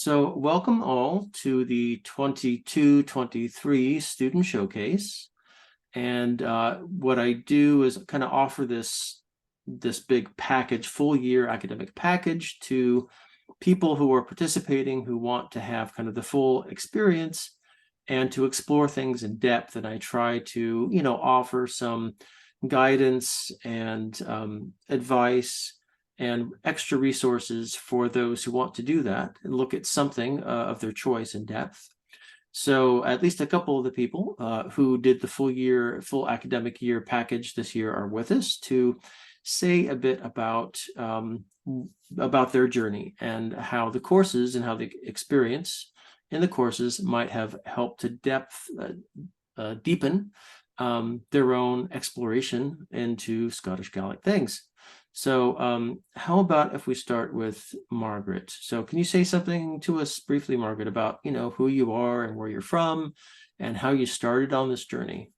So welcome all to the 22-23 Student Showcase. And what I do is kind of offer this big package, full year academic package to people who are participating, who want to have kind of the full experience and to explore things in depth. And I try to, offer some guidance and advice and extra resources for those who want to do that and look at something of their choice in depth. So at least a couple of the people who did the full academic year package this year are with us to say a bit about their journey and how the courses and how the experience in the courses might have helped to deepen their own exploration into Scottish Gaelic things. So how about if we start with Margaret? So can you say something to us briefly, Margaret, about, who you are and where you're from and how you started on this journey?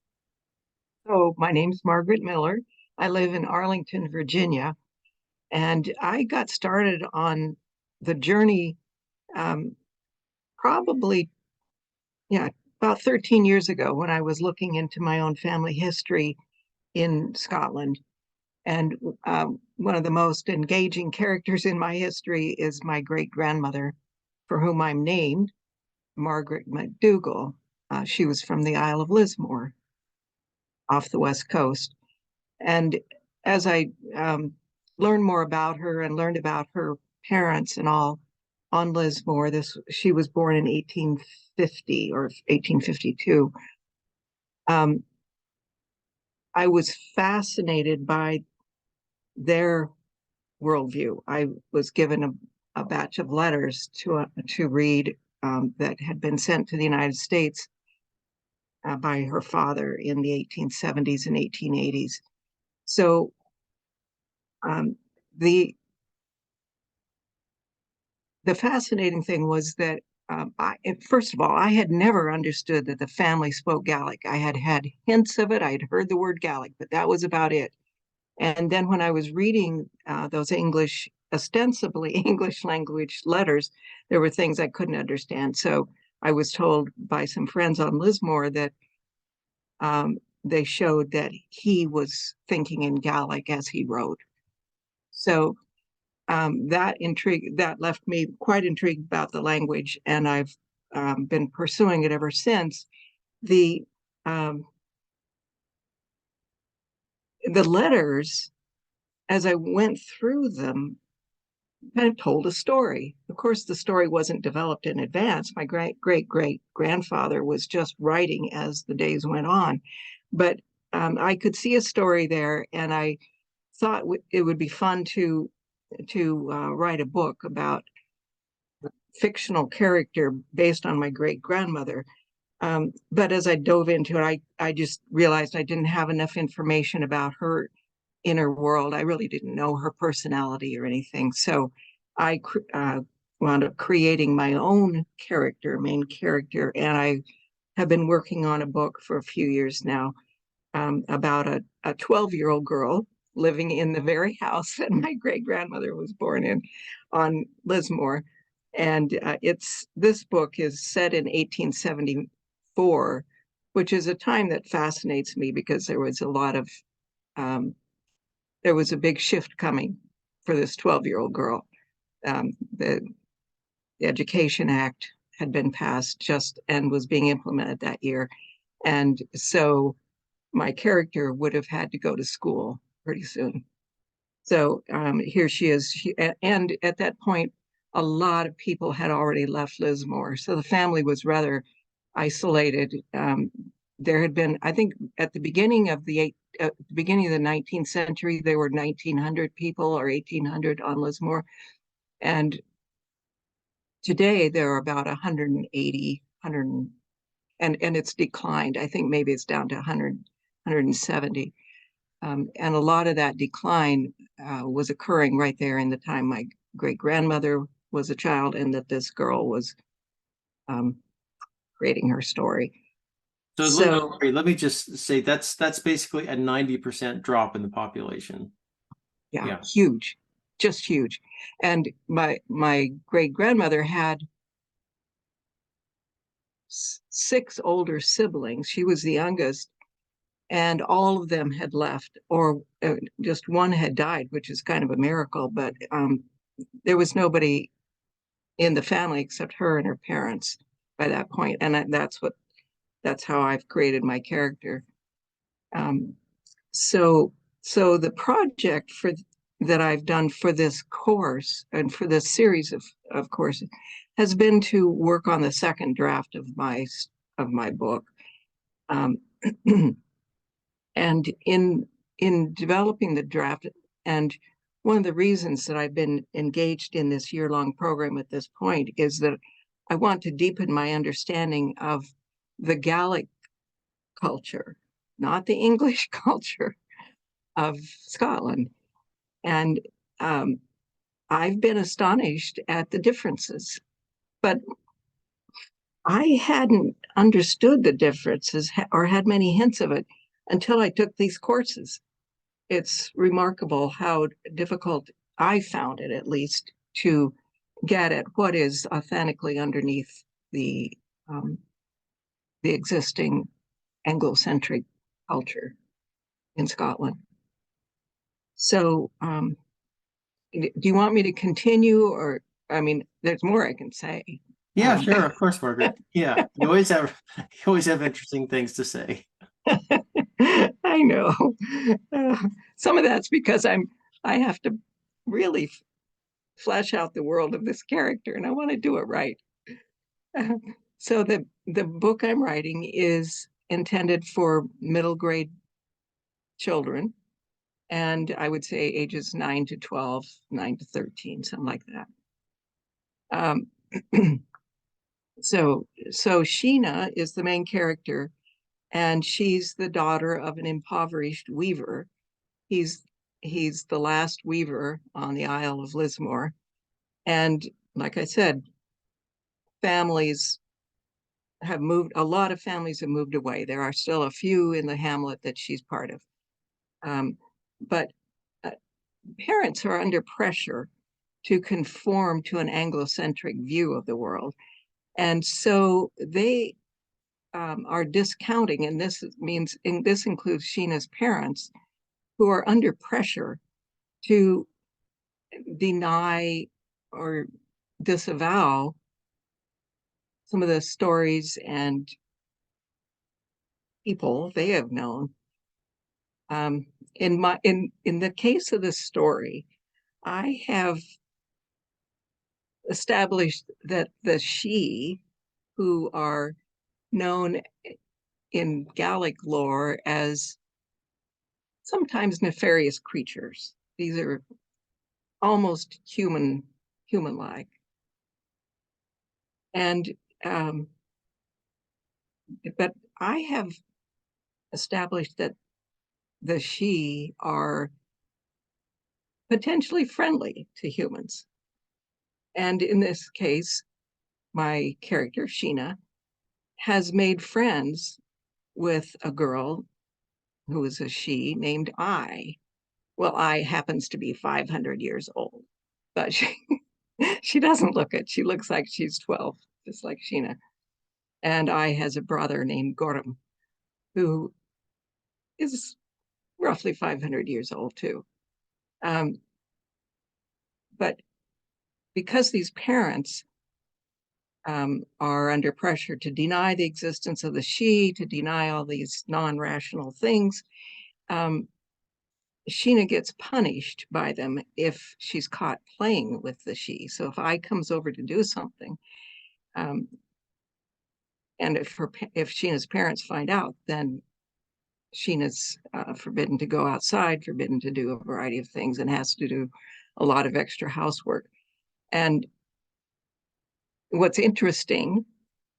So my name's Margaret Miller. I live in Arlington, Virginia, and I got started on the journey um, probably, yeah, about 13 years ago when I was looking into my own family history in Scotland. And one of the most engaging characters in my history is my great grandmother, for whom I'm named, Margaret MacDougall. She was from the Isle of Lismore off the West Coast. And as I learned more about her and learned about her parents and all on Lismore, she was born in 1850 or 1852. Um, I was fascinated by their worldview. I was given a batch of letters to read that had been sent to the United States by her father in the 1870s and 1880s. So um, the the fascinating thing was that first of all, I had never understood that the family spoke Gaelic. I had had hints of it. I had heard the word Gaelic, but that was about it. And then when I was reading those ostensibly English language letters, there were things I couldn't understand. So I was told by some friends on Lismore that they showed that he was thinking in Gaelic as he wrote. So that left me quite intrigued about the language, and I've been pursuing it ever since. The um, the letters, as I went through them, kind of told a story. Of course, the story wasn't developed in advance. My great grandfather was just writing as the days went on, but I could see a story there, and I thought it would be fun to write a book about fictional character based on my great grandmother. But as I dove into it, I just realized I didn't have enough information about her inner world. I really didn't know her personality or anything. So I wound up creating my own main character, and I have been working on a book for a few years now about a 12-year-old girl living in the very house that my great grandmother was born in on Lismore. And this book is set in 1874, which is a time that fascinates me because there was a big shift coming for this 12-year-old girl. The Education Act had been passed just and was being implemented that year. And so my character would have had to go to school pretty soon. So here she is. And at that point, a lot of people had already left Lismore. So the family was rather isolated. There had been, I think, at the beginning of the 19th century, there were 1,900 people or 1,800 on Lismore. And today there are about 180, and it's declined. I think maybe it's down to 100, 170. And a lot of that decline was occurring right there in the time my great grandmother was a child and that this girl was creating her story. So So let me just say that's basically a 90% drop in the population. yeah, Yeah. huge, just huge. And my great grandmother had 6 older siblings. She was the youngest, and all of them had left, or just one had died, which is kind of a miracle. But there was nobody in the family except her and her parents by that point, and that's how I've created my character. Um, so the project that I've done for this course and for this series of courses has been to work on the second draft of my book. Um, and in developing the draft, and one of the reasons that I've been engaged in this year-long program at this point is that I want to deepen my understanding of the Gaelic culture, not the English culture of Scotland. And I've been astonished at the differences, but I hadn't understood the differences or had many hints of it until I took these courses. It's remarkable how difficult I found it, at least, to get at what is authentically underneath the existing Anglo-centric culture in Scotland. So, do you want me to continue, or I mean, there's more I can say. Yeah, sure, of course, Margaret. Yeah, you always have interesting things to say. I know. Some of that's because I have to really flesh out the world of this character, and I want to do it right. So the book I'm writing is intended for middle grade children, and I would say ages 9 to 12, 9 to 13, something like that. So Sheena is the main character, and she's the daughter of an impoverished weaver. He's the last weaver on the Isle of Lismore, and like I said, families have moved. A lot of families have moved away. There are still a few in the hamlet that she's part of, but parents are under pressure to conform to an Anglo-centric view of the world, and so they are discounting, and this includes Sheena's parents, who are under pressure to deny or disavow some of the stories and people they have known. In the case of this story, I have established that the She, who are known in Gaelic lore as sometimes nefarious creatures. These are almost human-like. And but I have established that the She are potentially friendly to humans. And in this case, my character, Sheena, has made friends with a girl who is a She named I. Well, I happens to be 500 years old, but she doesn't look it. She looks like she's 12, just like Sheena. And I has a brother named Gorham, who is roughly 500 years old too. But because these parents are under pressure to deny the existence of the She, to deny all these non-rational things, Sheena gets punished by them if she's caught playing with the She. So if I comes over to do something, and if Sheena's parents find out, then Sheena's forbidden to go outside, forbidden to do a variety of things, and has to do a lot of extra housework. And what's interesting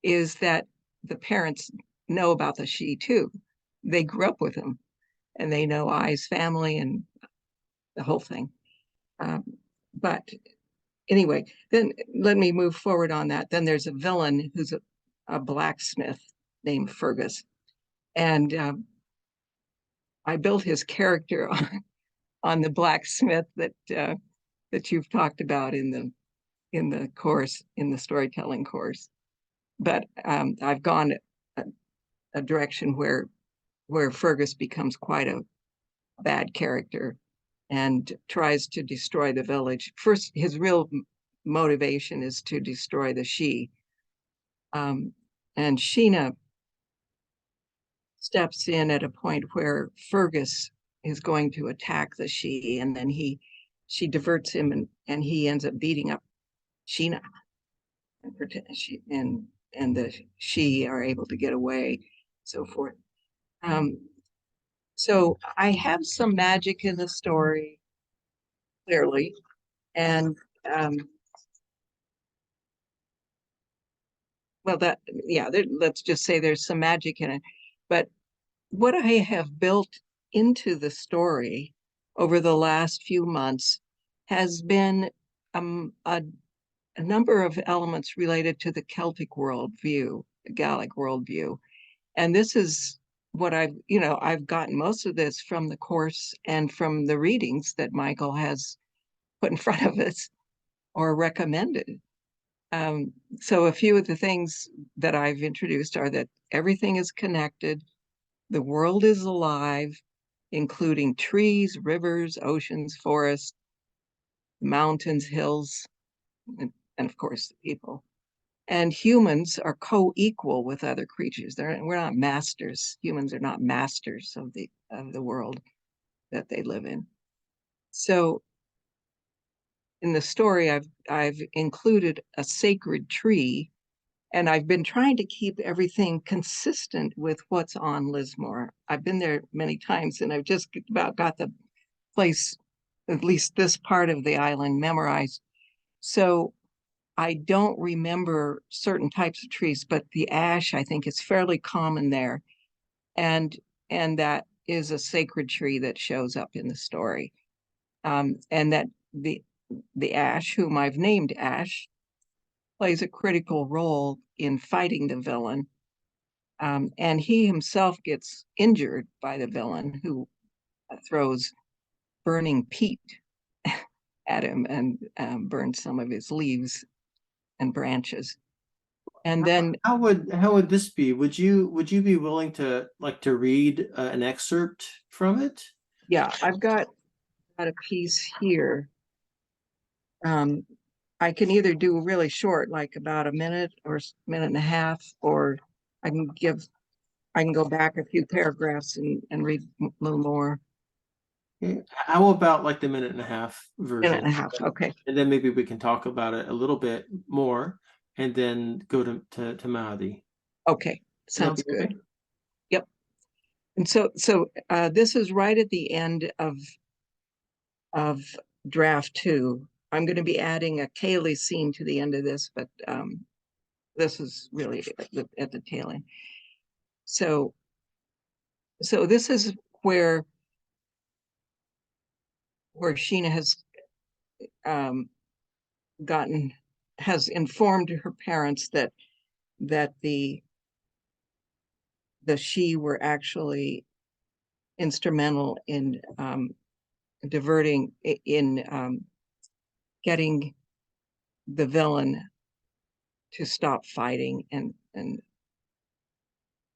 is that the parents know about the She too. They grew up with him, and they know I's family and the whole thing. But anyway, then let me move forward on that. Then there's a villain who's a blacksmith named Fergus, and I built his character on the blacksmith that you've talked about in the course, in the storytelling course. but I've gone a direction where Fergus becomes quite a bad character and tries to destroy the village. First, his real motivation is to destroy the Sidhe. And Sheena steps in at a point where Fergus is going to attack the Sidhe, and then she diverts him, and he ends up beating up Sheena, and the Sidhe are able to get away, so forth. So I have some magic in the story, clearly, and well, let's just say there's some magic in it. But what I have built into the story over the last few months has been a number of elements related to the Celtic worldview, the Gaelic worldview. And this is what I've gotten most of this from the course and from the readings that Michael has put in front of us or recommended. So a few of the things that I've introduced are that everything is connected, the world is alive, including trees, rivers, oceans, forests, mountains, hills, and of course, the people. And humans are co-equal with other creatures. We're not masters. Humans are not masters of the world that they live in. So in the story, I've included a sacred tree, and I've been trying to keep everything consistent with what's on Lismore. I've been there many times, and I've just about got the place, at least this part of the island, memorized. So I don't remember certain types of trees, but the ash, I think, is fairly common there. And that is a sacred tree that shows up in the story. And that the ash, whom I've named Ash, plays a critical role in fighting the villain. And he himself gets injured by the villain, who throws burning peat at him and burns some of his leaves and branches. And then How would this be? Would you be willing to read an excerpt from it? yeah, I've got a piece here. I can either do really short, like about a minute or minute and a half, or I can go back a few paragraphs and read a little more. How about like the minute and a half version? Minute and a half, okay. And then maybe we can talk about it a little bit more and then go to Mahdi. Okay, sounds good. Okay? Yep. And so this is right at the end of draft 2. I'm going to be adding a Kaylee scene to the end of this, but this is really at the tail end. So this is where Sheena has informed her parents that the Sidhe were actually instrumental in diverting in getting the villain to stop fighting, and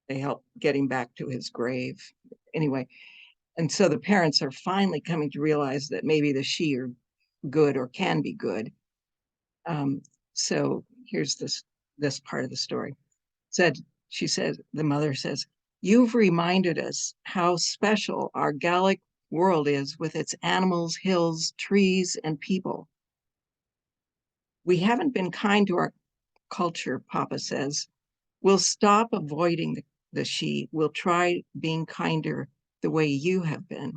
they helped get him back to his grave. Anyway, and so the parents are finally coming to realize that maybe the Sidhe are good or can be good. So here's this part of the story. The mother says, "You've reminded us how special our Gaelic world is with its animals, hills, trees, and people. We haven't been kind to our culture," Papa says. "We'll stop avoiding the Sidhe. We'll try being kinder the way you have been."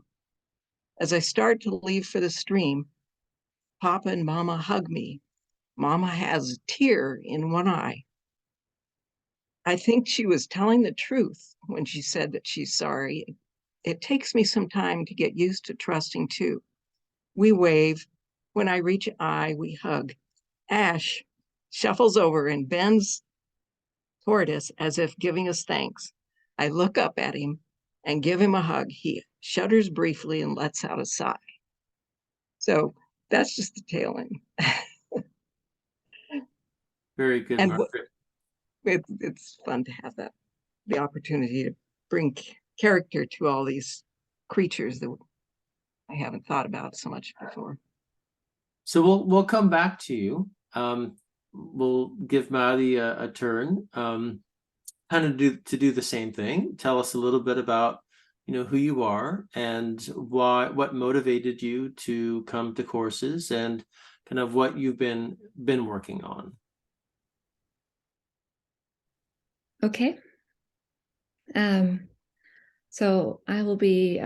As I start to leave for the stream, Papa and Mama hug me. Mama has a tear in one eye. I think she was telling the truth when she said that she's sorry. It takes me some time to get used to trusting too. We wave. When I reach eye, we hug. Ash shuffles over and bends toward us as if giving us thanks. I look up at him and give him a hug. He shudders briefly and lets out a sigh. So that's just the tail end. Very good, And Margaret. it's fun to have the opportunity to bring character to all these creatures that I haven't thought about so much before. So we'll come back to you. We'll give Maddie a turn. Kind of do the same thing. Tell us a little bit about, who you are and what motivated you to come to courses, and kind of what you've been working on. Okay. So I will be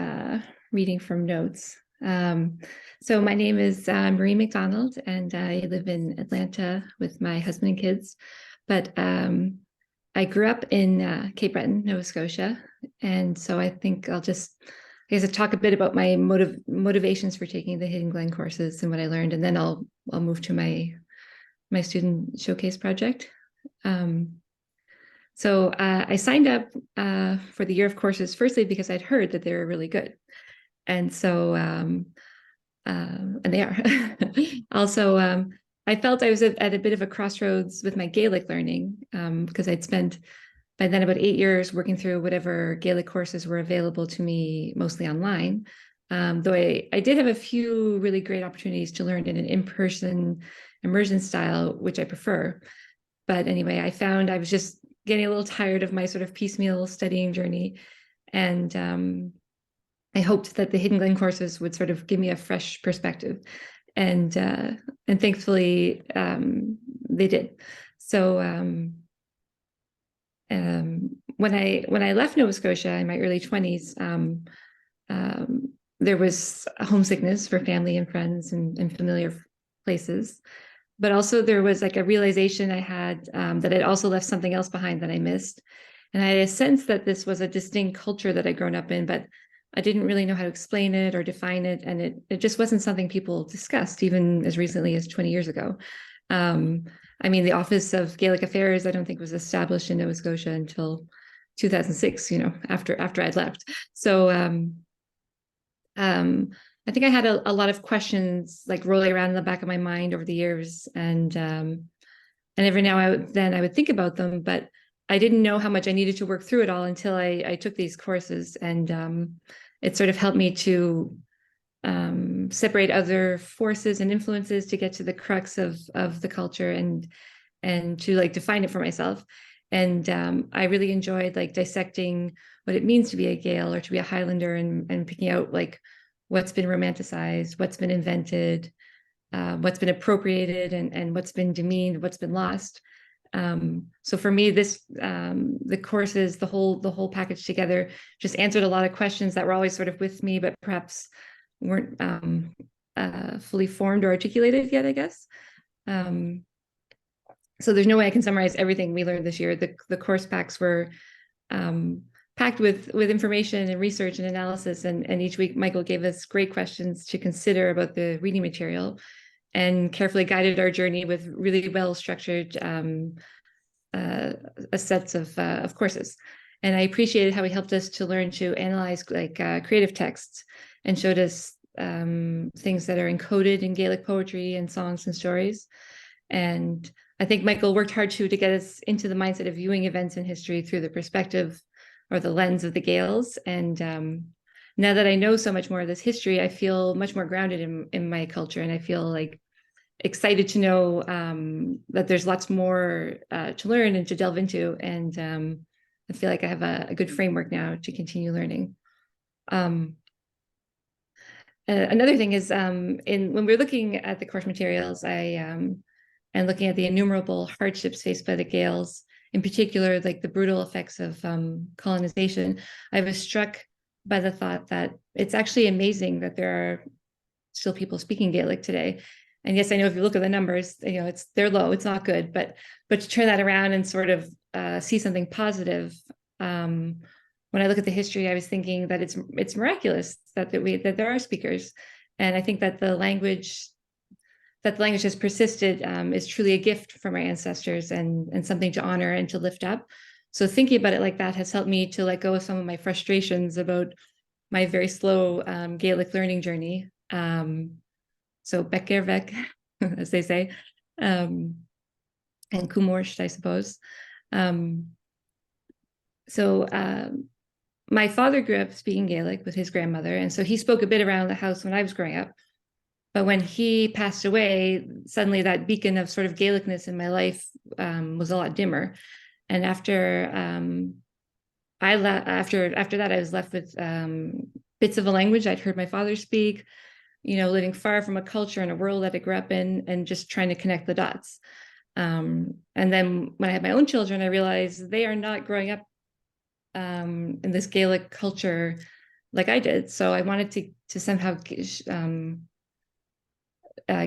reading from notes. So my name is Marie MacDonald, and I live in Atlanta with my husband and kids. But I grew up in Cape Breton, Nova Scotia, and so I think I'll talk a bit about my motivations for taking the Hidden Glen courses and what I learned, and then I'll move to my student showcase project. So I signed up for the year of courses, firstly because I'd heard that they were really good. And so, and they are. Also, I felt I was at a bit of a crossroads with my Gaelic learning, because I'd spent by then about 8 years working through whatever Gaelic courses were available to me, mostly online. Though I did have a few really great opportunities to learn in an in-person immersion style, which I prefer. But anyway, I found I was just getting a little tired of my sort of piecemeal studying journey. And I hoped that the Hidden Glen courses would sort of give me a fresh perspective. And thankfully, they did. So when I left Nova Scotia in my early 20s, there was homesickness for family and friends and familiar places. But also there was like a realization I had that I'd also left something else behind that I missed. And I had a sense that this was a distinct culture that I'd grown up in, but I didn't really know how to explain it or define it. And it just wasn't something people discussed, even as recently as 20 years ago. I mean, the Office of Gaelic Affairs, I don't think was established in Nova Scotia until 2006, after I'd left. So I think I had a lot of questions like rolling around in the back of my mind over the years, and every now and then I would think about them, but I didn't know how much I needed to work through it all until I took these courses, and it sort of helped me to separate other forces and influences to get to the crux of the culture and to like define it for myself. And I really enjoyed like dissecting what it means to be a Gael or to be a Highlander, and picking out like what's been romanticized, what's been invented, what's been appropriated, and what's been demeaned, what's been lost. So for me, the courses, the whole package together just answered a lot of questions that were always sort of with me, but perhaps weren't fully formed or articulated yet, I guess. So there's no way I can summarize everything we learned this year. The course packs were packed with information and research and analysis, and each week Michael gave us great questions to consider about the reading material, and carefully guided our journey with really well-structured sets of courses. And I appreciated how he helped us to learn to analyze like creative texts, and showed us things that are encoded in Gaelic poetry and songs and stories. And I think Michael worked hard to get us into the mindset of viewing events in history through the perspective or the lens of the Gaels. And now that I know so much more of this history, I feel much more grounded in my culture, and I feel like excited to know that there's lots more to learn and to delve into. And I feel like I have a good framework now to continue learning. Another thing is when we're looking at the course materials, and looking at the innumerable hardships faced by the Gaels, in particular, like the brutal effects of colonization, I was struck by the thought that it's actually amazing that there are still people speaking Gaelic today. And yes, I know if you look at the numbers, they're low, it's not good, but to turn that around and sort of see something positive. When I look at the history, I was thinking that it's miraculous that there are speakers, and I think that the language has persisted is truly a gift from our ancestors, and something to honor and to lift up. So thinking about it like that has helped me to let go of some of my frustrations about my very slow Gaelic learning journey. So Bekervek, as they say, and Kumorst, I suppose. My father grew up speaking Gaelic with his grandmother, and so he spoke a bit around the house when I was growing up. But when he passed away, suddenly that beacon of sort of Gaelicness in my life was a lot dimmer. And after after that, I was left with bits of a language I'd heard my father speak, living far from a culture and a world that I grew up in, and just trying to connect the dots. And then when I had my own children, I realized they are not growing up in this Gaelic culture like I did. So I wanted to somehow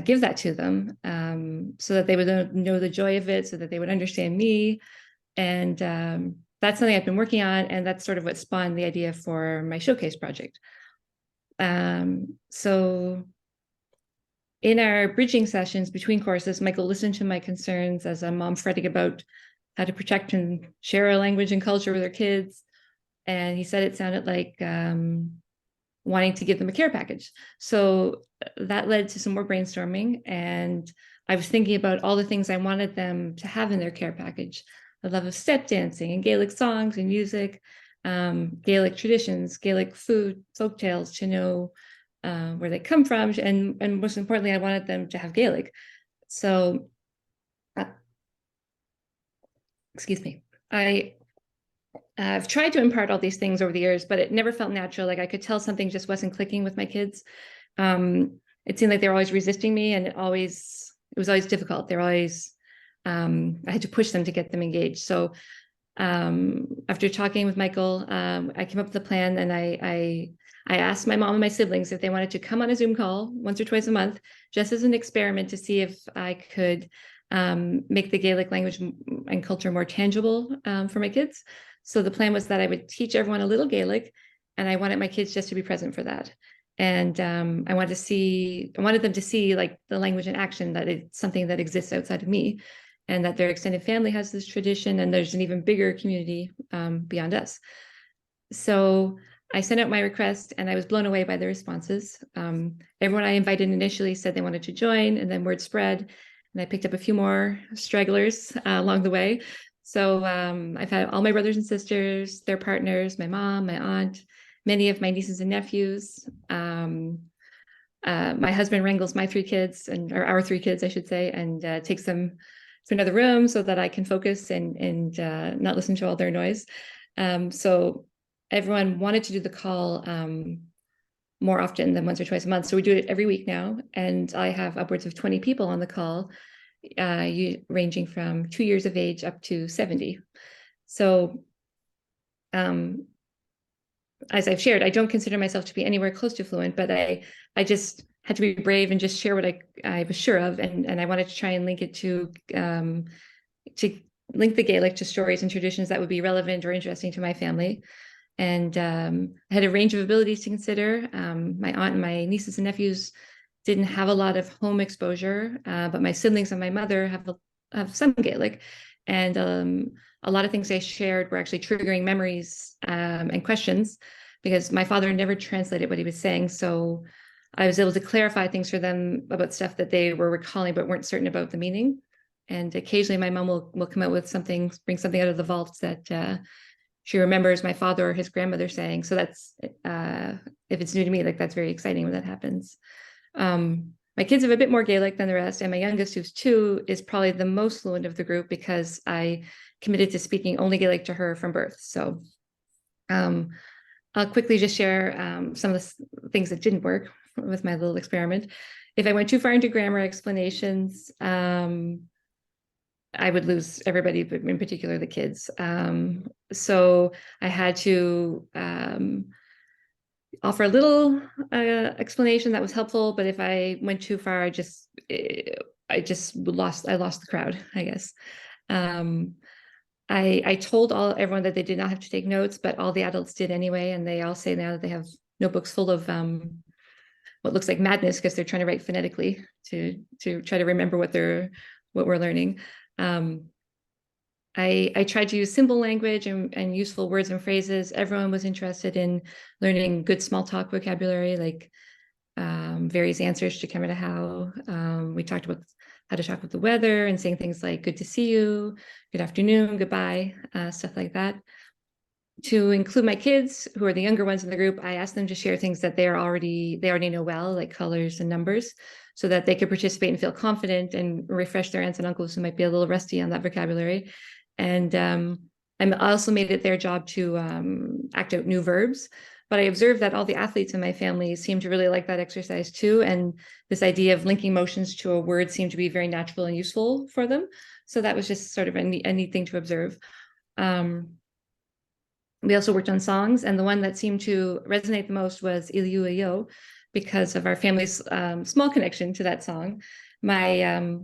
give that to them, so that they would know the joy of it, so that they would understand me. And that's something I've been working on, and that's sort of what spawned the idea for my showcase project. So in our bridging sessions between courses, Michael listened to my concerns as a mom fretting about how to protect and share our language and culture with our kids. And he said it sounded like wanting to give them a care package. So that led to some more brainstorming. And I was thinking about all the things I wanted them to have in their care package: the love of step dancing and Gaelic songs and music, Gaelic traditions, Gaelic food, folk tales, to know where they come from. And most importantly, I wanted them to have Gaelic. So, excuse me, I've tried to impart all these things over the years, but it never felt natural. Like I could tell something just wasn't clicking with my kids. It seemed like they were always resisting me, and it was always difficult. They're always, I had to push them to get them engaged. So after talking with Michael, I came up with a plan, and I asked my mom and my siblings if they wanted to come on a Zoom call once or twice a month, just as an experiment to see if I could make the Gaelic language and culture more tangible for my kids. So the plan was that I would teach everyone a little Gaelic, and I wanted my kids just to be present for that. And I wanted them to see like the language in action, that it's something that exists outside of me, and that their extended family has this tradition, and there's an even bigger community beyond us. So I sent out my request, and I was blown away by the responses. Everyone I invited initially said they wanted to join, and then word spread, and I picked up a few more stragglers along the way. So I've had all my brothers and sisters, their partners, my mom, my aunt, many of my nieces and nephews. My husband wrangles my three kids, or our three kids, I should say, and takes them to another room so that I can focus and not listen to all their noise. So everyone wanted to do the call more often than once or twice a month. So we do it every week now. And I have upwards of 20 people on the call, ranging from 2 years of age up to 70. So as I've shared, I don't consider myself to be anywhere close to fluent, but I just had to be brave and just share what I was sure of. And I wanted to try and link it to link the Gaelic to stories and traditions that would be relevant or interesting to my family. And I had a range of abilities to consider. My aunt and my nieces and nephews didn't have a lot of home exposure, but my siblings and my mother have some Gaelic. And a lot of things they shared were actually triggering memories and questions, because my father never translated what he was saying. So I was able to clarify things for them about stuff that they were recalling but weren't certain about the meaning. And occasionally my mom will come out with something, bring something out of the vaults that she remembers my father or his grandmother saying. So that's, if it's new to me, like that's very exciting when that happens. My kids have a bit more Gaelic than the rest, and my youngest, who's 2, is probably the most fluent of the group, because I committed to speaking only Gaelic to her from birth. So I'll quickly just share some of the things that didn't work with my little experiment. If I went too far into grammar explanations, I would lose everybody, but in particular the kids. So I had to offer a little explanation that was helpful, but if I went too far, I lost the crowd, I guess. I told everyone that they did not have to take notes, but all the adults did anyway, and they all say now that they have notebooks full of what looks like madness, because they're trying to write phonetically to try to remember what we're learning. I tried to use simple language and useful words and phrases. Everyone was interested in learning good small talk vocabulary, like various answers to Kemmer to how. We talked about how to talk about the weather and saying things like good to see you, good afternoon, goodbye, stuff like that. To include my kids, who are the younger ones in the group, I asked them to share things that they already know well, like colors and numbers, so that they could participate and feel confident and refresh their aunts and uncles who might be a little rusty on that vocabulary. And I also made it their job to act out new verbs. But I observed that all the athletes in my family seemed to really like that exercise too. And this idea of linking motions to a word seemed to be very natural and useful for them. So that was just sort of a neat thing to observe. We also worked on songs, and the one that seemed to resonate the most was Iliu Iyo, because of our family's small connection to that song. My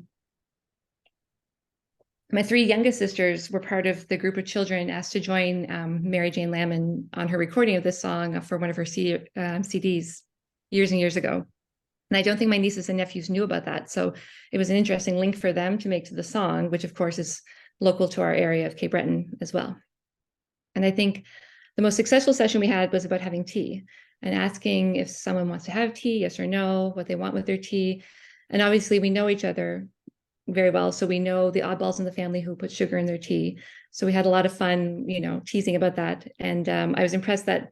three youngest sisters were part of the group of children asked to join Mary Jane Lamon on her recording of this song for one of her CDs years and years ago. And I don't think my nieces and nephews knew about that. So it was an interesting link for them to make to the song, which of course is local to our area of Cape Breton as well. And I think the most successful session we had was about having tea and asking if someone wants to have tea, yes or no, what they want with their tea. And obviously we know each other very well. So we know the oddballs in the family who put sugar in their tea. So we had a lot of fun, teasing about that. And I was impressed that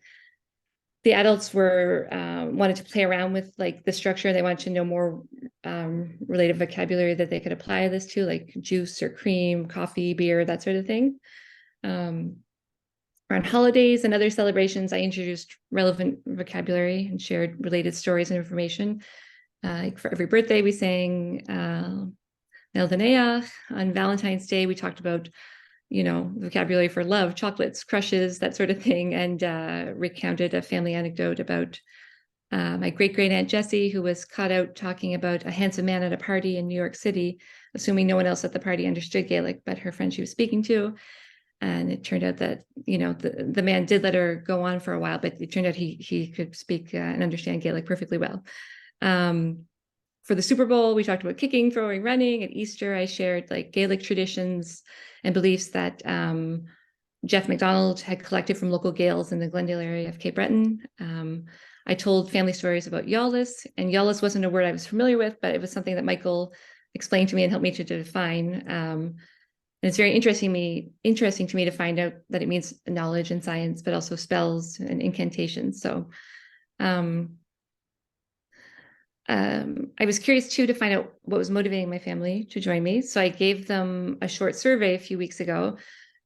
the adults were wanted to play around with like the structure. They wanted to know more related vocabulary that they could apply this to, like juice or cream, coffee, beer, that sort of thing. Around holidays and other celebrations, I introduced relevant vocabulary and shared related stories and information. Like for every birthday, we sang Neldaneach. On Valentine's Day, we talked about, vocabulary for love, chocolates, crushes, that sort of thing, and recounted a family anecdote about my great-great-aunt Jessie, who was caught out talking about a handsome man at a party in New York City, assuming no one else at the party understood Gaelic, but her friend she was speaking to. And it turned out that, the man did let her go on for a while, but it turned out he could speak and understand Gaelic perfectly well. For the Super Bowl, we talked about kicking, throwing, running. At Easter, I shared like Gaelic traditions and beliefs that Jeff MacDonald had collected from local Gaels in the Glendale area of Cape Breton. I told family stories about Yawlis, and Yawlis wasn't a word I was familiar with, but it was something that Michael explained to me and helped me to define. And it's very interesting to me to find out that it means knowledge and science, but also spells and incantations. So I was curious too to find out what was motivating my family to join me. So I gave them a short survey a few weeks ago,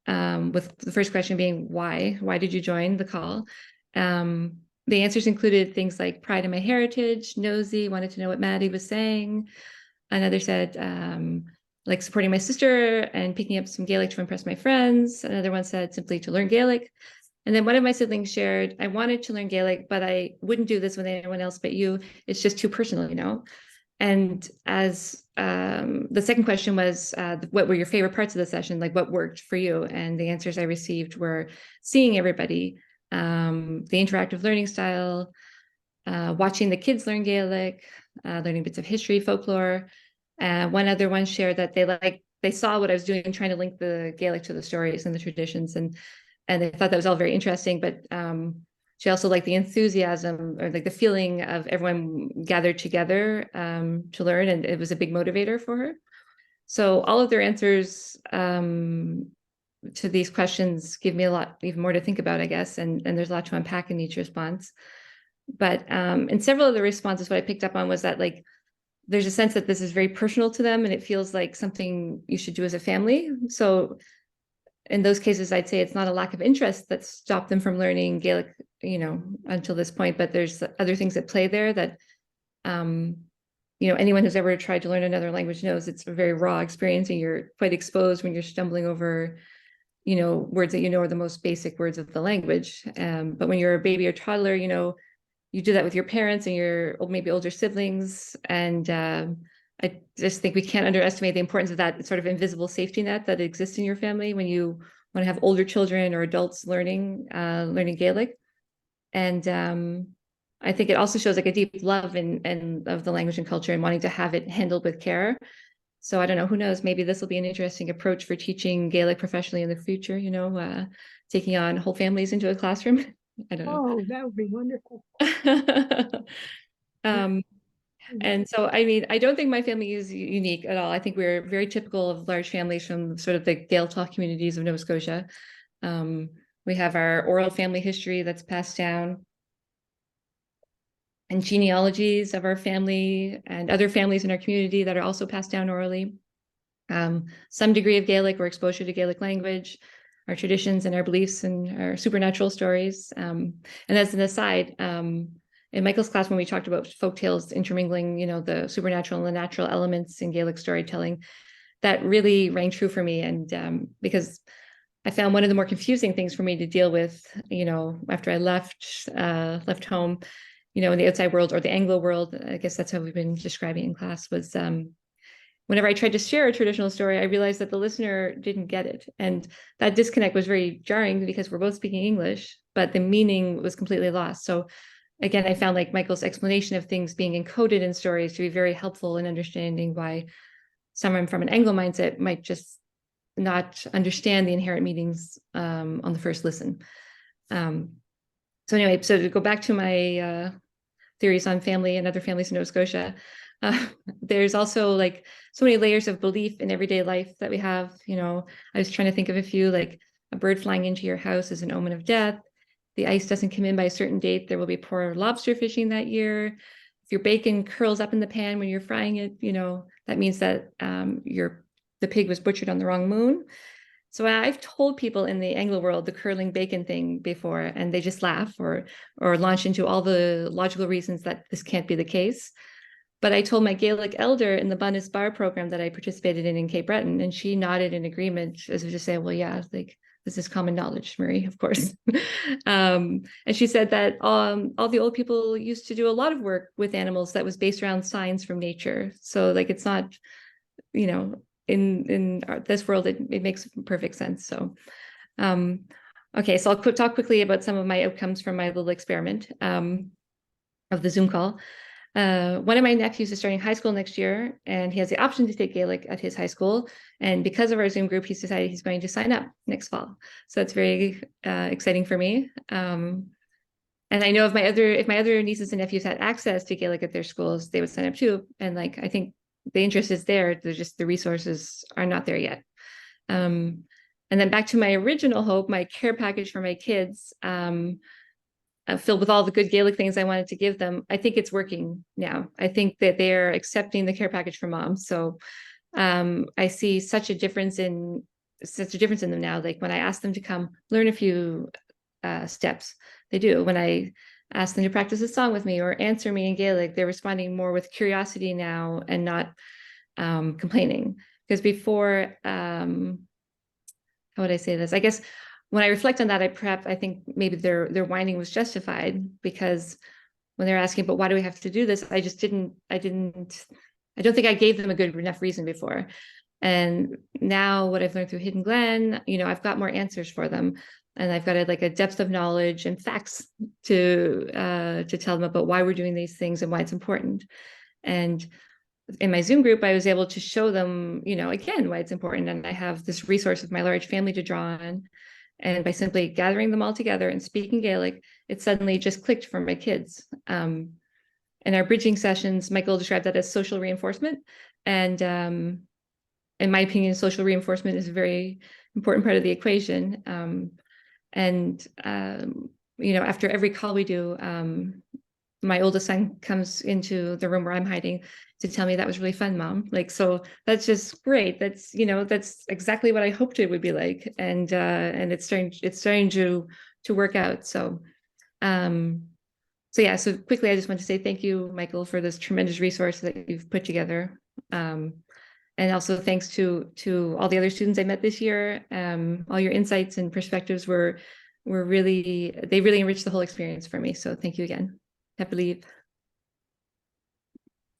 with the first question being, why? Why did you join the call? The answers included things like pride in my heritage, nosy, wanted to know what Maddie was saying. Another said, like supporting my sister and picking up some Gaelic to impress my friends. Another one said simply to learn Gaelic. And then one of my siblings shared, I wanted to learn Gaelic, but I wouldn't do this with anyone else but you. It's just too personal, And as the second question was, what were your favorite parts of the session? Like what worked for you? And the answers I received were seeing everybody, the interactive learning style, watching the kids learn Gaelic, learning bits of history, folklore. One other one shared that they saw what I was doing, trying to link the Gaelic to the stories and the traditions, and they thought that was all very interesting. But she also liked the enthusiasm or like the feeling of everyone gathered together to learn, and it was a big motivator for her. So all of their answers to these questions give me a lot, even more to think about, I guess, and there's a lot to unpack in each response. But in several of the responses, what I picked up on was that like there's a sense that this is very personal to them and it feels like something you should do as a family. So in those cases, I'd say it's not a lack of interest that stopped them from learning Gaelic, until this point, but there's other things at play there that, anyone who's ever tried to learn another language knows it's a very raw experience and you're quite exposed when you're stumbling over, words that are the most basic words of the language. But when you're a baby or toddler, you do that with your parents and your maybe older siblings. And I just think we can't underestimate the importance of that sort of invisible safety net that exists in your family when you want to have older children or adults learning Gaelic. And I think it also shows like a deep love and of the language and culture and wanting to have it handled with care. So I don't know, who knows, maybe this will be an interesting approach for teaching Gaelic professionally in the future, taking on whole families into a classroom. I don't know. Oh, that would be wonderful. And so, I mean, I don't think my family is unique at all. I think we're very typical of large families from sort of the Gaeltacht communities of Nova Scotia. We have our oral family history that's passed down, and genealogies of our family and other families in our community that are also passed down orally. Some degree of Gaelic or exposure to Gaelic language, our traditions and our beliefs and our supernatural stories. And as an aside, in Michael's class, when we talked about folktales intermingling, you know, the supernatural and the natural elements in Gaelic storytelling, that really rang true for me. And because I found one of the more confusing things for me to deal with, you know, after I left home, you know, in the outside world or the Anglo world, I guess that's how we've been describing in class, was whenever I tried to share a traditional story, I realized that the listener didn't get it. And that disconnect was very jarring because we're both speaking English, but the meaning was completely lost. So again, I found like Michael's explanation of things being encoded in stories to be very helpful in understanding why someone from an Anglo mindset might just not understand the inherent meanings on the first listen. So anyway, so to go back to my theories on family and other families in Nova Scotia, there's also like so many layers of belief in everyday life that we have. You know, I was trying to think of a few, like a bird flying into your house is an omen of death. The ice doesn't come in by a certain date, there will be poor lobster fishing that year. If your bacon curls up in the pan when you're frying it, you know, that means that the pig was butchered on the wrong moon. So I've told people in the Anglo world the curling bacon thing before, and they just laugh or launch into all the logical reasons that this can't be the case. But I told my Gaelic elder in the Bunnis Bar program that I participated in Cape Breton, and she nodded in agreement, as if to say, well, yeah, like this is common knowledge, Marie, of course. And she said that all the old people used to do a lot of work with animals that was based around signs from nature. So like, it's not, you know, in this world, it makes perfect sense. So, okay, so I'll talk quickly about some of my outcomes from my little experiment of the Zoom call. One of my nephews is starting high school next year, and he has the option to take Gaelic at his high school. And because of our Zoom group, he's decided he's going to sign up next fall. So it's very exciting for me. And I know if my other nieces and nephews had access to Gaelic at their schools, they would sign up too. And like, I think the interest is there. There's just the resources are not there yet. And then back to my original hope, my care package for my kids, filled with all the good Gaelic things I wanted to give them. I think it's working now. I think that they're accepting the care package for mom. So I see such a difference in them now. Like when I ask them to come learn a few steps, they do. When I ask them to practice a song with me or answer me in Gaelic, they're responding more with curiosity now and not complaining. Because before, how would I say this? I guess when I reflect on that, I think maybe their whining was justified, because when they're asking, but why do we have to do this? I don't think I gave them a good enough reason before. And now what I've learned through Hidden Glen, you know, I've got more answers for them. And I've got a depth of knowledge and facts to tell them about why we're doing these things and why it's important. And in my Zoom group, I was able to show them, you know, again, why it's important. And I have this resource of my large family to draw on. And by simply gathering them all together and speaking Gaelic, it suddenly just clicked for my kids. In our bridging sessions, Michael described that as social reinforcement. And in my opinion, social reinforcement is a very important part of the equation. You know, after every call we do, my oldest son comes into the room where I'm hiding to tell me that was really fun, Mom. Like, so that's just great. That's, you know, that's exactly what I hoped it would be like. And it's starting to work out. So, so yeah, so quickly, I just want to say thank you, Michael, for this tremendous resource that you've put together. And also thanks to all the other students I met this year. All your insights and perspectives were really enriched the whole experience for me. So thank you again. Happy leave.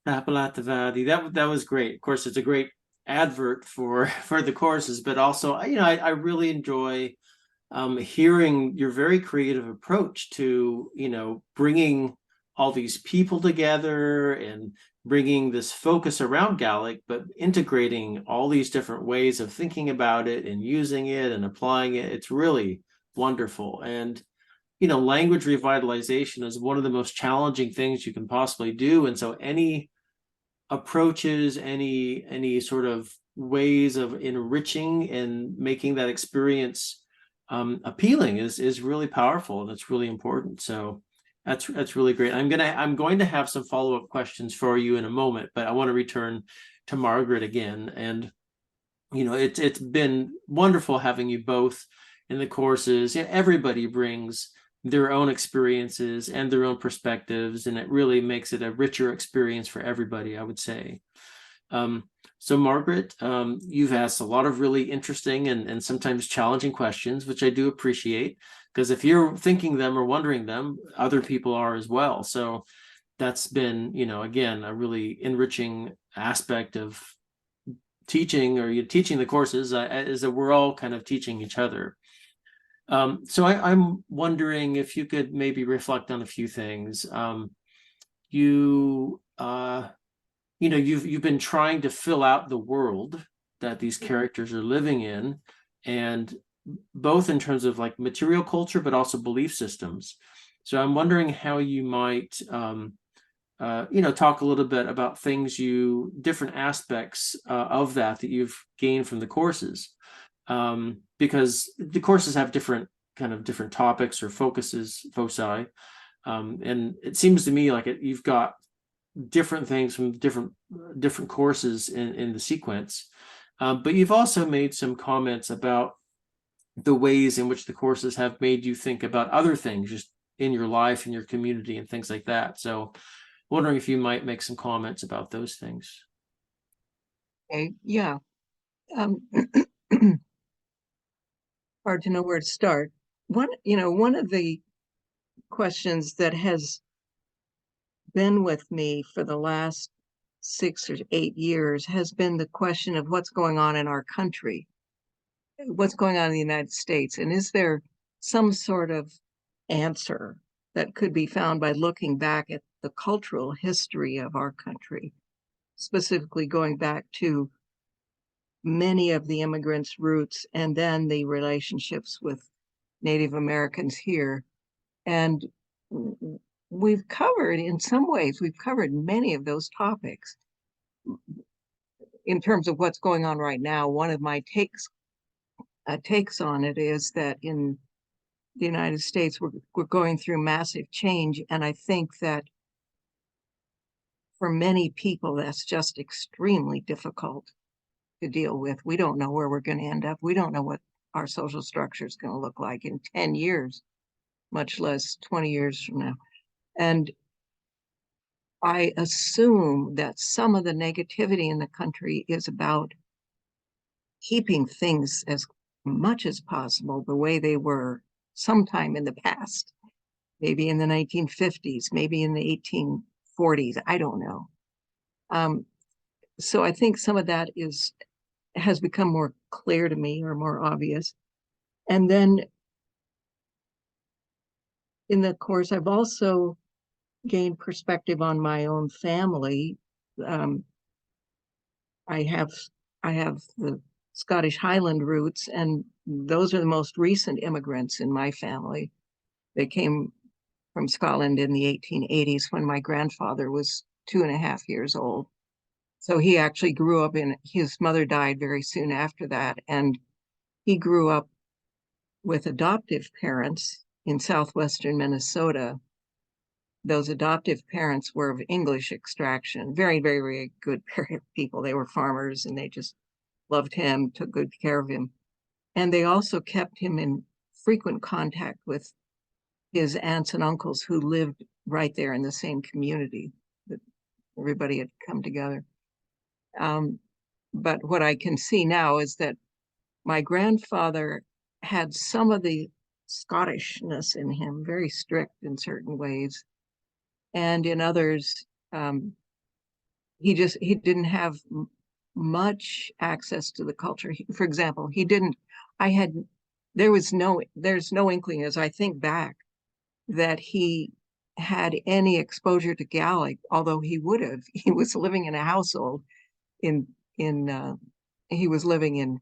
That was great. Of course, it's a great advert for the courses, but also, you know, I really enjoy hearing your very creative approach to, you know, bringing all these people together and bringing this focus around Gaelic, but integrating all these different ways of thinking about it and using it and applying it. It's really wonderful. And, you know, language revitalization is one of the most challenging things you can possibly do. And so any approaches, any sort of ways of enriching and making that experience appealing is really powerful, and it's really important. So that's really great. I'm going to have some follow-up questions for you in a moment, but I want to return to Margaret again. And it's been wonderful having you both in the courses. Everybody brings their own experiences and their own perspectives, and it really makes it a richer experience for everybody, I would say. So Margaret, you've asked a lot of really interesting and sometimes challenging questions, which I do appreciate, because if you're thinking them or wondering them, other people are as well. So that's been, again, a really enriching aspect of teaching, or you're teaching the courses, is that we're all kind of teaching each other. So I'm wondering if you could maybe reflect on a few things. You've been trying to fill out the world that these characters are living in, and both in terms of like material culture, but also belief systems. So I'm wondering how you might talk a little bit about different aspects of that you've gained from the courses, because the courses have different topics or foci, and it seems to me like you've got different things from different courses in the sequence, but you've also made some comments about the ways in which the courses have made you think about other things just in your life, in your community, and things like that. So wondering if you might make some comments about those things. Okay, yeah. Hard to know where to start. One of the questions that has been with me for the last 6 or 8 years has been the question of what's going on in our country, what's going on in the United States, and is there some sort of answer that could be found by looking back at the cultural history of our country, specifically going back to many of the immigrants' roots and then the relationships with Native Americans here. And we've covered many of those topics. In terms of what's going on right now, one of my takes on it is that in the United States, we're going through massive change. And I think that for many people, that's just extremely difficult to deal with. We don't know where we're going to end up. We don't know what our social structure is going to look like in 10 years, much less 20 years from now. And I assume that some of the negativity in the country is about keeping things as much as possible the way they were sometime in the past, maybe in the 1950s, maybe in the 1840s, I don't know. So I think some of that has become more clear to me, or more obvious. And then in the course, I've also gained perspective on my own family. I have the Scottish Highland roots, and those are the most recent immigrants in my family. They came from Scotland in the 1880s when my grandfather was 2.5 years old. So he actually grew up his mother died very soon after that, and he grew up with adoptive parents in southwestern Minnesota. Those adoptive parents were of English extraction, very, very, very good people. They were farmers, and they just loved him, took good care of him. And they also kept him in frequent contact with his aunts and uncles who lived right there in the same community that everybody had come together. But what I can see now is that my grandfather had some of the Scottishness in him, very strict in certain ways. And in others, he didn't have much access to the culture. For example, there's no inkling as I think back that he had any exposure to Gaelic, although he would have. He was living in a household he was living in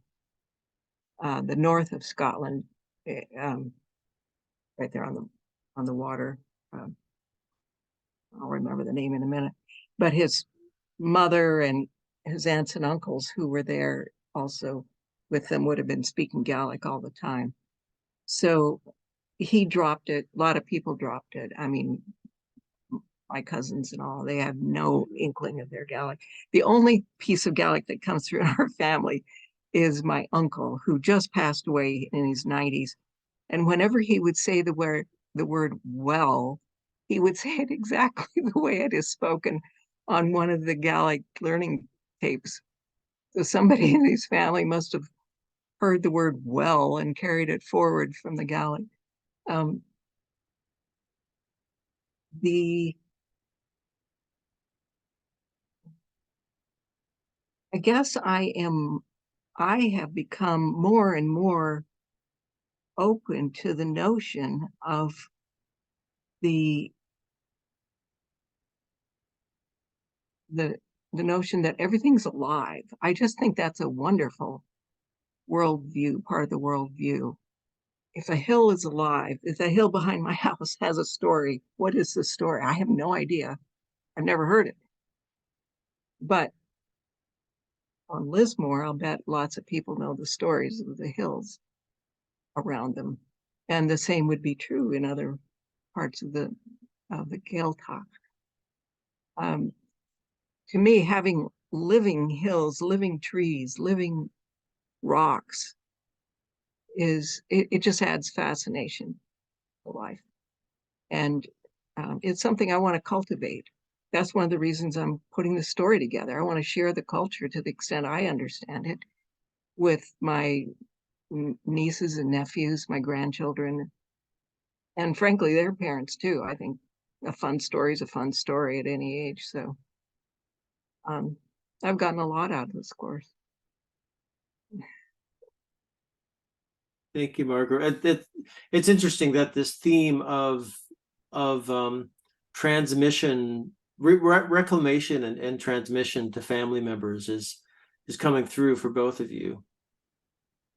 the north of Scotland, right there on the water. I'll remember the name in a minute. But his mother and his aunts and uncles who were there also with them would have been speaking Gaelic all the time. So he dropped it. A lot of people dropped it. I mean, my cousins and all, they have no inkling of their Gaelic. The only piece of Gaelic that comes through in our family is my uncle, who just passed away in his 90s. And whenever he would say the word well, he would say it exactly the way it is spoken on one of the Gaelic learning tapes. So somebody in his family must have heard the word well and carried it forward from the Gaelic. Um, the I guess I have become more and more open to the notion of the the the notion that everything's alive. I just think that's a wonderful worldview, part of the worldview. If a hill is alive, if the hill behind my house has a story, what is the story? I have no idea. I've never heard it. But on Lismore, I'll bet lots of people know the stories of the hills around them. And the same would be true in other parts of the Gaeltacht. To me, having living hills, living trees, living rocks it just adds fascination to life. And it's something I want to cultivate. That's one of the reasons I'm putting the story together. I want to share the culture to the extent I understand it with my nieces and nephews, my grandchildren, and frankly, their parents too. I think a fun story is a fun story at any age. So I've gotten a lot out of this course. Thank you, Margaret. It's interesting that this theme of transmission, reclamation, and transmission to family members is coming through for both of you.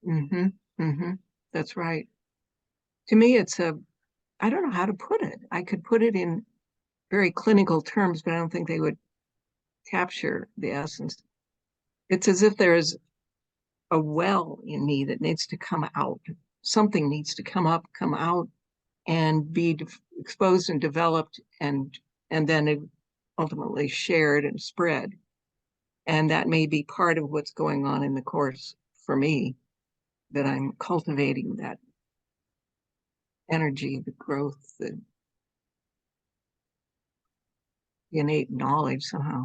Mm-hmm. Mm-hmm. That's right. To me, I don't know how to put it. I could put it in very clinical terms, but I don't think they would capture the essence. It's as if there is a well in me that needs to come out. Something needs to come up, come out, and be exposed and developed, and then ultimately shared and spread. And that may be part of what's going on in the course for me, that I'm cultivating that energy, the growth, the innate knowledge somehow.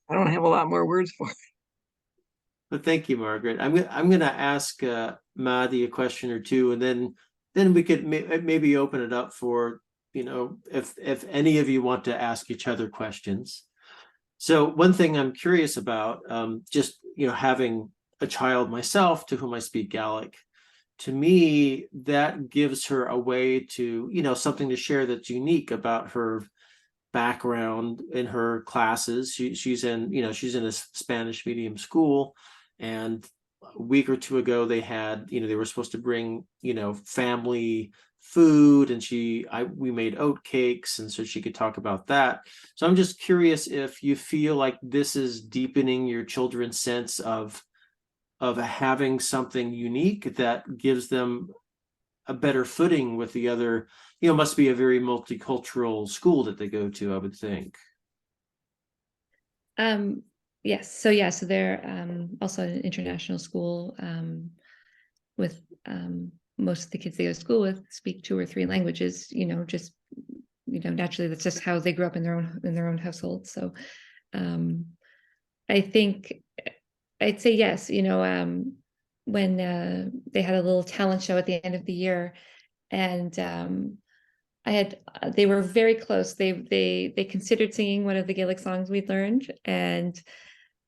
I don't have a lot more words for it. But thank you, Margaret. I'm gonna ask Madi a question or two, and then we could maybe open it up for, if any of you want to ask each other questions. So one thing I'm curious about, just having a child myself to whom I speak Gaelic, to me that gives her a way to, something to share that's unique about her background in her classes. She's in a Spanish medium school, and a week or two ago they had, they were supposed to bring, family food, and we made oat cakes, and so she could talk about that. So I'm just curious if you feel like this is deepening your children's sense of having something unique that gives them a better footing with the other. Must be a very multicultural school that they go to, I would think. Yes. So they're also an international school, with most of the kids they go to school with speak 2 or 3 languages. Naturally that's just how they grew up in their own household. So I think I'd say yes. When they had a little talent show at the end of the year, and they were very close. They considered singing one of the Gaelic songs we'd learned, and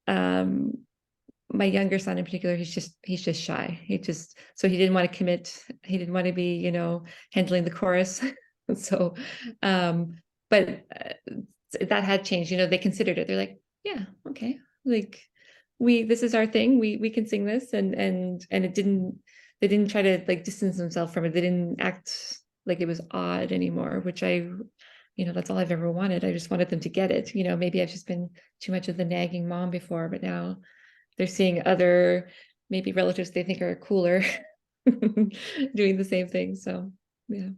my younger son in particular, he's just shy. So he didn't want to commit. He didn't want to be, handling the chorus. So, but that had changed. They considered it. They're like, yeah, okay, like this is our thing. We can sing this, and it didn't. They didn't try to like distance themselves from it. They didn't act like it was odd anymore, which I that's all I've ever wanted. I just wanted them to get it. Maybe I've just been too much of the nagging mom before, but now they're seeing other maybe relatives they think are cooler doing the same thing. So yeah.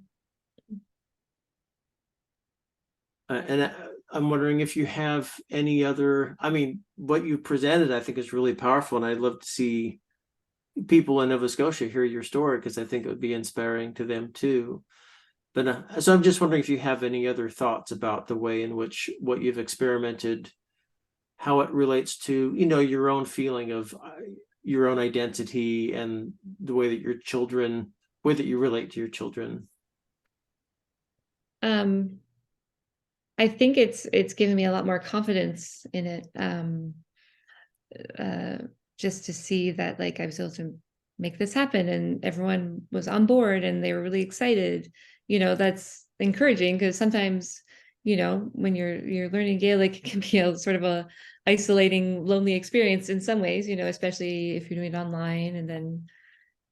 And I'm wondering if you have any other, I mean, what you presented, I think is really powerful. And I'd love to see people in Nova Scotia hear your story, because I think it would be inspiring to them too. But so I'm just wondering if you have any other thoughts about the way in which what you've experimented, how it relates to, your own feeling of your own identity and the way that you relate to your children. I think it's given me a lot more confidence in it. Just to see that like I was able to make this happen and everyone was on board and they were really excited. That's encouraging, because sometimes, when you're learning Gaelic, it can be a sort of a isolating, lonely experience in some ways, especially if you're doing it online and then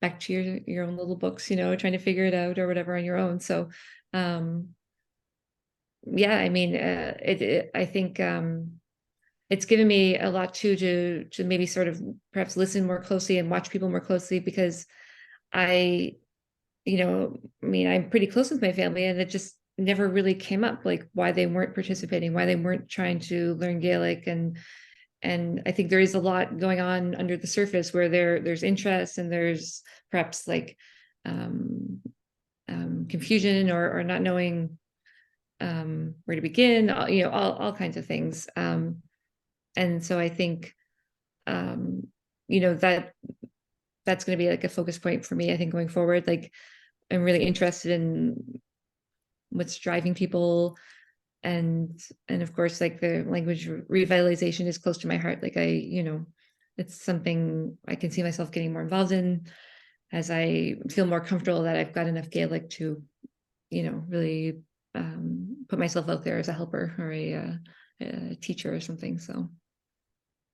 back to your own little books, trying to figure it out or whatever on your own. So yeah, I mean, I think it's given me a lot too to maybe sort of perhaps listen more closely and watch people more closely, because I mean, I'm pretty close with my family, and it just never really came up, like why they weren't participating, why they weren't trying to learn Gaelic. And I think there is a lot going on under the surface where there's interest and there's perhaps like confusion or not knowing where to begin, all kinds of things. And so I think, that's going to be like a focus point for me, I think, going forward. Like, I'm really interested in what's driving people. And of course, like the language revitalization is close to my heart. Like it's something I can see myself getting more involved in as I feel more comfortable that I've got enough Gaelic to, really put myself out there as a helper or a teacher or something. So.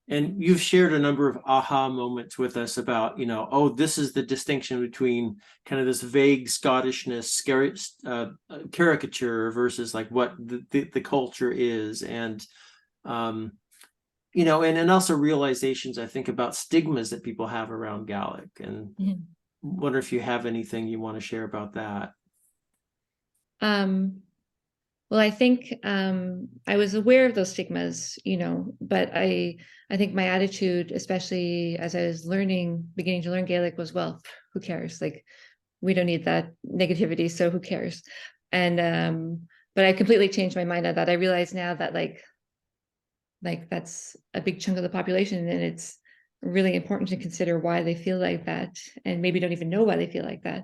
And you've shared a number of aha moments with us about, oh, this is the distinction between kind of this vague Scottishness, scary caricature versus like what the culture is. And, and also realizations, I think, about stigmas that people have around Gaelic. And wonder if you have anything you want to share about that. Well, I think I was aware of those stigmas, but I think my attitude, especially as I was beginning to learn Gaelic, was, well, who cares? Like, we don't need that negativity, so who cares? And but I completely changed my mind on that. I realize now that like that's a big chunk of the population, and it's really important to consider why they feel like that, and maybe don't even know why they feel like that.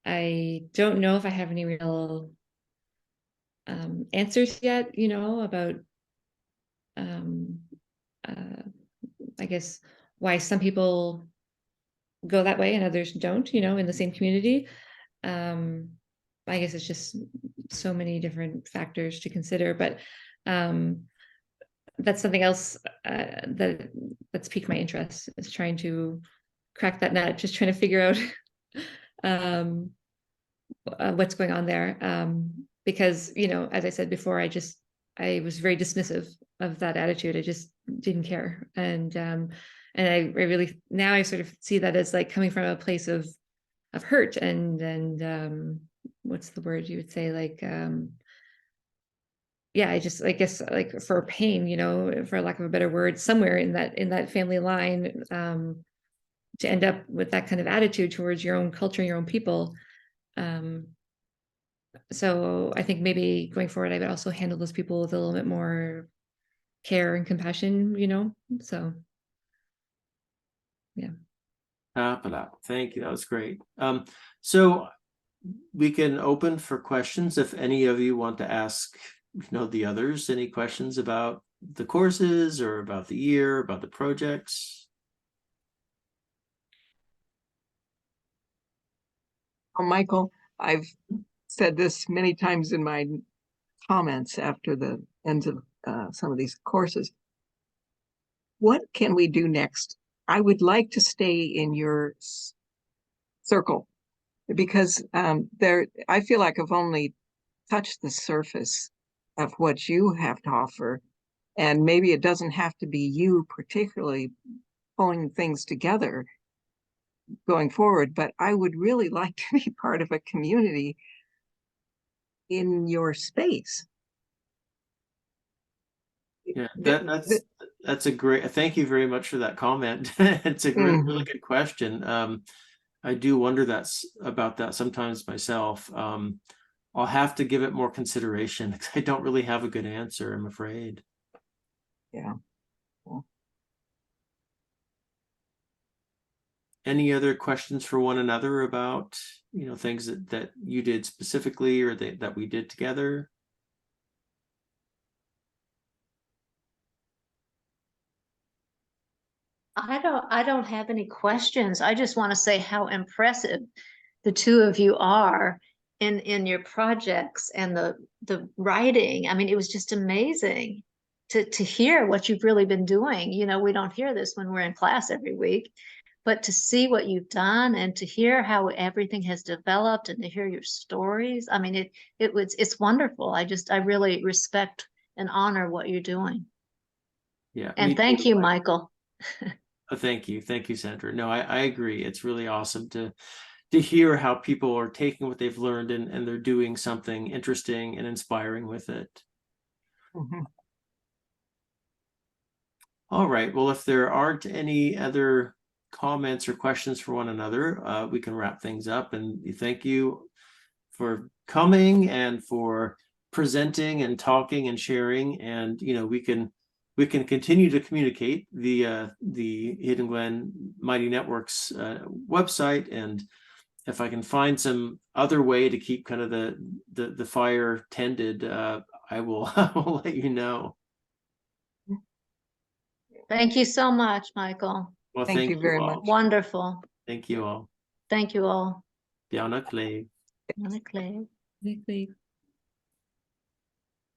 I don't know if I have any real answers yet, about I guess why some people go that way and others don't, in the same community. I guess it's just so many different factors to consider, but that's something else that's piqued my interest, is trying to crack that nut, just trying to figure out what's going on there. Because, as I said before, I was very dismissive of that attitude. I just didn't care. And I really, now I sort of see that as like coming from a place of hurt and what's the word you would say? Like, yeah, I guess like for pain, for lack of a better word, somewhere in that family line, to end up with that kind of attitude towards your own culture, your own people. So I think maybe going forward, I would also handle those people with a little bit more care and compassion, so yeah. Thank you. That was great. So we can open for questions if any of you want to ask, the others any questions about the courses or about the year, about the projects. Oh, Michael, I've said this many times in my comments after the ends of some of these courses. What can we do next? I would like to stay in your circle, because I feel like I've only touch the surface of what you have to offer. And maybe it doesn't have to be you particularly pulling things together going forward, but I would really like to be part of a community in your space. Yeah, Th- that's a great, thank you very much for that comment. It's a great, really good question. I do wonder about that sometimes myself. I'll have to give it more consideration because I don't really have a good answer, I'm afraid. Yeah. Any other questions for one another about, things that you did specifically or that we did together? I don't have any questions. I just want to say how impressive the two of you are in your projects and the writing. I mean, it was just amazing to hear what you've really been doing. You know, we don't hear this when we're in class every week, but to see what you've done and to hear how everything has developed and to hear your stories. I mean, it's wonderful. I really respect and honor what you're doing. Yeah. And thank you, Michael. Thank you, Sandra. No, I agree. It's really awesome to hear how people are taking what they've learned and they're doing something interesting and inspiring with it. All right. Well, if there aren't any other comments or questions for one another, we can wrap things up. And thank you for coming and for presenting and talking and sharing. And we can continue to communicate via the Hidden Glen Mighty Networks website. And if I can find some other way to keep kind of the fire tended, I will let you know. Thank you so much, Michael. Well, Thank you very all. much. Wonderful. Thank you all. Thank you all. Bjarne Clay. Clay. Exactly.